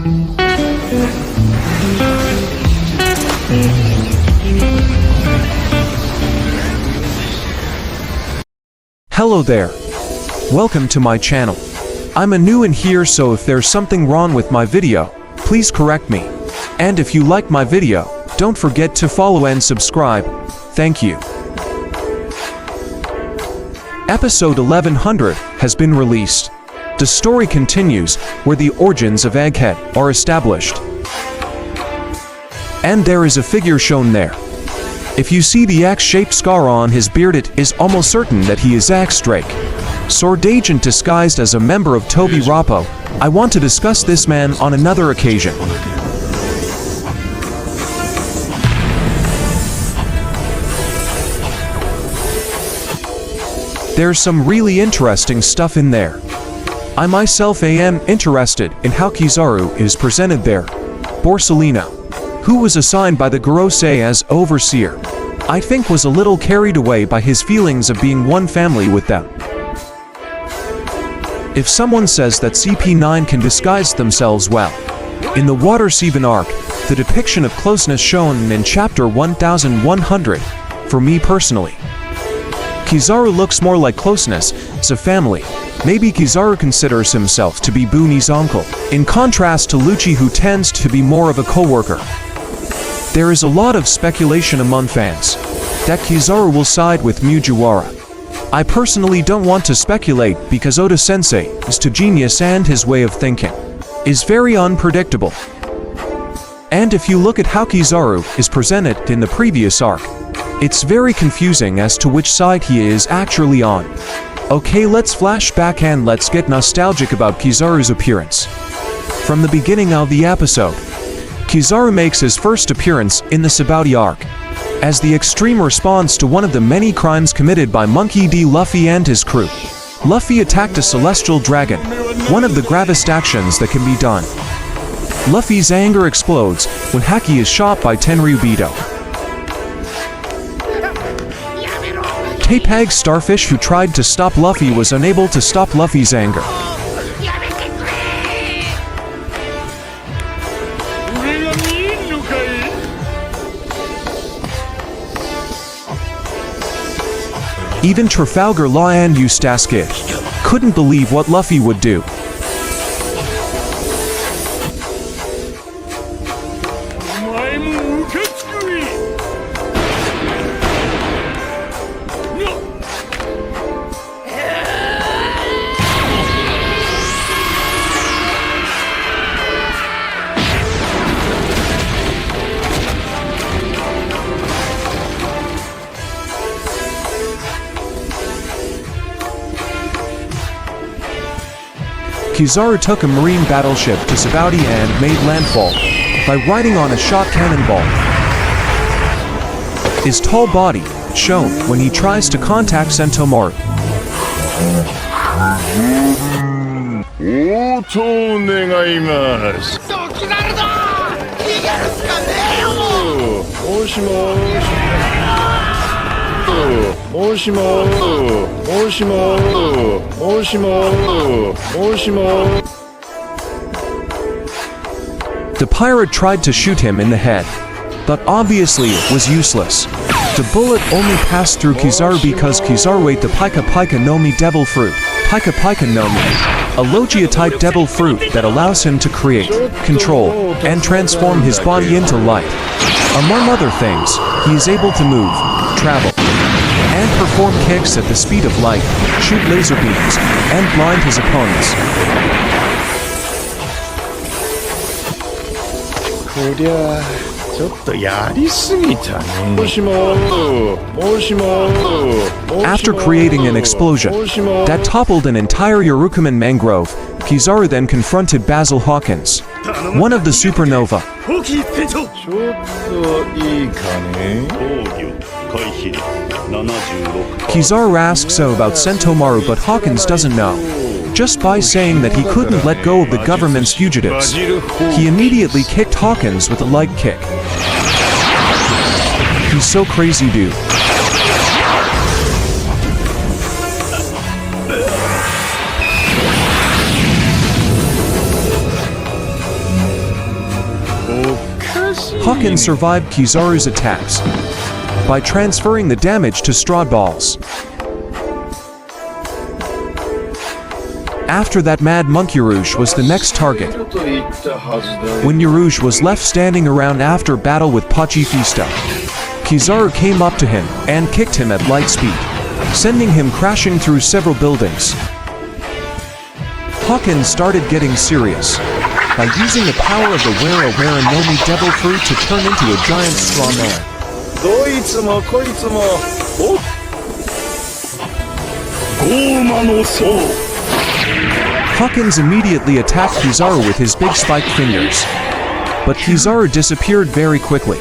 Hello there. Welcome to my channel. I'm a new in here, so if there's something wrong with my video, please correct me. And if you like my video, don't forget to follow and subscribe. Thank you. Episode 1100 has been released. The story continues where the origins of Egghead are established. And there is a figure shown there. If you see the X-shaped scar on his beard, it is almost certain that he is X-Drake. Sword agent disguised as a member of Toby Rappo. I want to discuss this man on another occasion. There's some really interesting stuff in there. I myself am interested in how Kizaru is presented there. Borsalino, who was assigned by the Gorosei as overseer, I think was a little carried away by his feelings of being one family with them. If someone says that CP9 can disguise themselves well, in the Water 7 arc, the depiction of closeness shown in chapter 1100, for me personally, Kizaru looks more like closeness as a family. Maybe Kizaru considers himself to be Buni's uncle, in contrast to Lucci, who tends to be more of a co-worker. There is a lot of speculation among fans that Kizaru will side with Mujiwara. I personally don't want to speculate because Oda-sensei is too genius and his way of thinking is very unpredictable. And if you look at how Kizaru is presented in the previous arc, it's very confusing as to which side he is actually on. Okay, let's flash back and let's get nostalgic about Kizaru's appearance. From the beginning of the episode, Kizaru makes his first appearance in the Sabaody arc as the extreme response to one of the many crimes committed by Monkey D. Luffy and his crew. Luffy attacked a celestial dragon, one of the gravest actions that can be done. Luffy's anger explodes when Haki is shot by Tenryubito. Tapag Starfish, who tried to stop Luffy, was unable to stop Luffy's anger. Even Trafalgar Law and Eustace Kid couldn't believe what Luffy would do. Kizaru took a marine battleship to Sabaody and made landfall by riding on a shot cannonball. His tall body shown when he tries to contact Sentomaru. The pirate tried to shoot him in the head, but obviously it was useless. The bullet only passed through Kizaru because Kizaru ate the Pika Pika no Mi devil fruit. Pika Pika no Mi, a Logia-type devil fruit that allows him to create, control, and transform his body into light. Among other things, he is able to move, travel, and perform kicks at the speed of light, shoot laser beams, and blind his opponents. After creating an explosion that toppled an entire Yorukuman mangrove, Kizaru then confronted Basil Hawkins, one of the supernova. Kizaru asks so about Sentomaru, but Hawkins doesn't know. Just by saying that he couldn't let go of the government's fugitives, he immediately kicked Hawkins with a leg kick. He's so crazy, dude. Hawkins survived Kizaru's attacks by transferring the damage to straw balls. After that, Mad Monk Yarouge was the next target. When Yarouge was left standing around after battle with Pacifista, Kizaru came up to him and kicked him at light speed, sending him crashing through several buildings. Hawkins started getting serious by using the power of the Wera Nomi devil fruit to turn into a giant straw man. Hawkins immediately attacked Kizaru with his big spiked fingers, but Kizaru disappeared very quickly.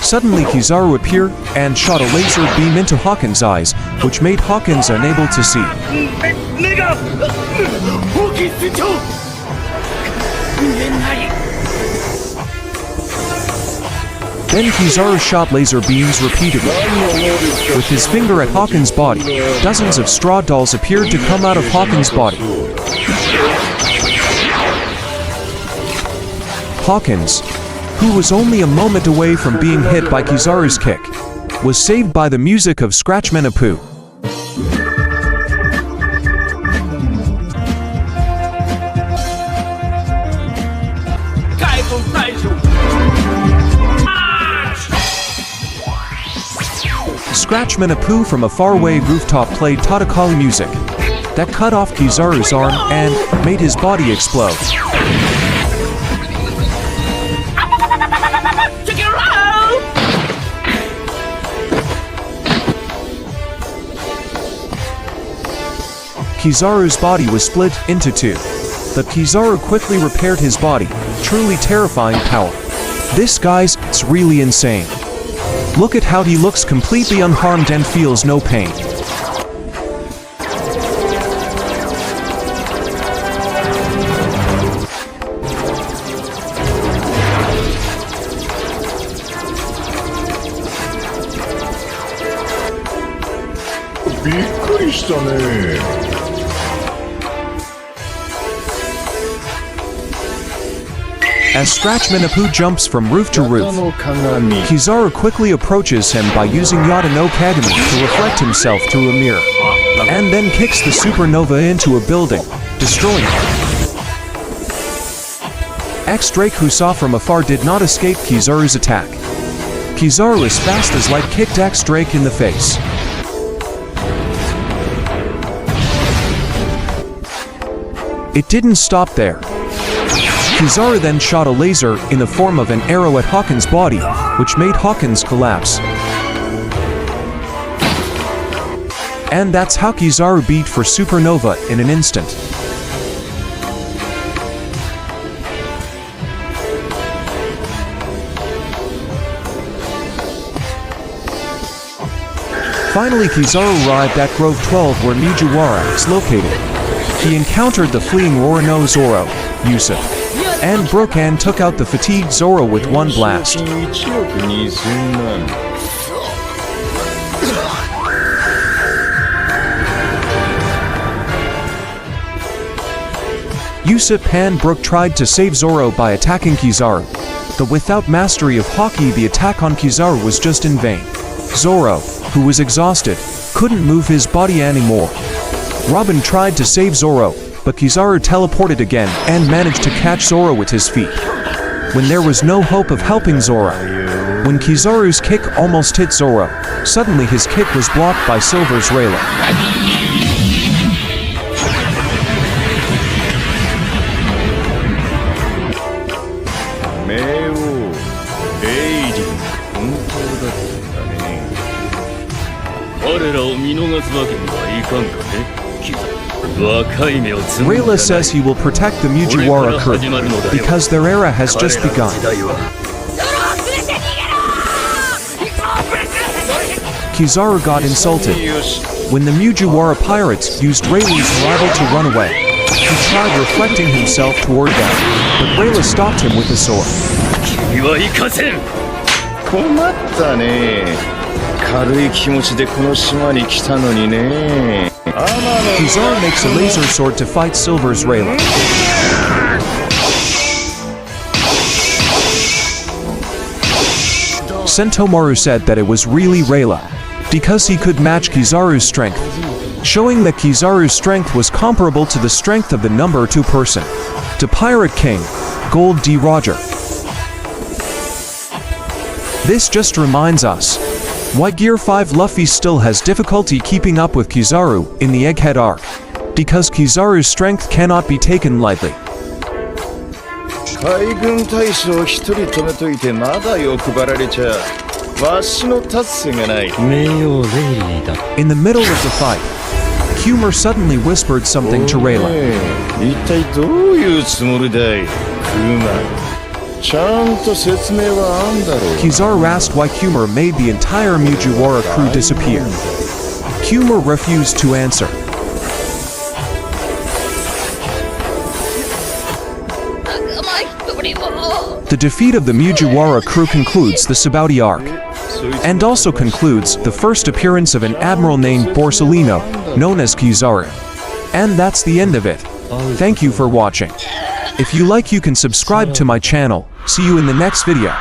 Suddenly Kizaru appeared and shot a laser beam into Hawkins' eyes, which made Hawkins unable to see. Then Kizaru shot laser beams repeatedly. With his finger at Hawkins' body, dozens of straw dolls appeared to come out of Hawkins' body. Hawkins, who was only a moment away from being hit by Kizaru's kick, was saved by the music of Scratchman Apu. Scratchman Apu from a faraway rooftop played Tatakali music that cut off Kizaru's arm and made his body explode. Kizaru's body was split into two, but Kizaru quickly repaired his body, truly terrifying power. This guy's really insane. Look at how he looks completely unharmed and feels no pain. As Scratchman Apu jumps from roof to roof, Kizaru quickly approaches him by using Yata no Kagami to reflect himself through a mirror, and then kicks the supernova into a building, destroying it. X-Drake, who saw from afar, did not escape Kizaru's attack. Kizaru, as fast as light, kicked X-Drake in the face. It didn't stop there. Kizaru then shot a laser in the form of an arrow at Hawkins' body, which made Hawkins collapse. And that's how Kizaru beat for Supernova in an instant. Finally, Kizaru arrived at Grove 12, where Mijiwara is located. He encountered the fleeing Rorono Zoro, Yusuf, and broke and took out the fatigued Zoro with one blast. Yusuf and Brook tried to save Zoro by attacking Kizaru, but without mastery of Haki, the attack on Kizaru was just in vain. Zoro, who was exhausted, couldn't move his body anymore. Robin tried to save Zoro, but Kizaru teleported again and managed to catch Zoro with his feet. When there was no hope of helping Zoro, when Kizaru's kick almost hit Zoro, suddenly his kick was blocked by Silver's Rayla. Rayla says he will protect the Mujiwara crew because their era has just begun. Kizaru got insulted when the Mujiwara pirates used Rayla's arrival to run away. He tried reflecting himself toward them, but Rayla stopped him with a sword. Kizaru makes a laser sword to fight Silver's Rayla. Sentomaru said that it was really Rayla, because he could match Kizaru's strength, showing that Kizaru's strength was comparable to the strength of the number 2 person. To Pirate King, Gold D. Roger. This just reminds us why Gear 5 Luffy still has difficulty keeping up with Kizaru in the Egghead arc, because Kizaru's strength cannot be taken lightly. 海軍大将一人止めといてまだ欲張られちゃわしの達成がない。 In the middle of the fight, Humor suddenly whispered something to Rayla. 一体どういうつもりだい、クマ。ちゃんと説明はあんだろう。 Kizaru asked why Humor made the entire Mugiwara crew disappear. Humor refused to answer. The defeat of the Mugiwara crew concludes the Sabaody arc, and also concludes the first appearance of an admiral named Borsalino, known as Kizaru. And that's the end of it. Thank you for watching. If you like, you can subscribe to my channel. See you in the next video.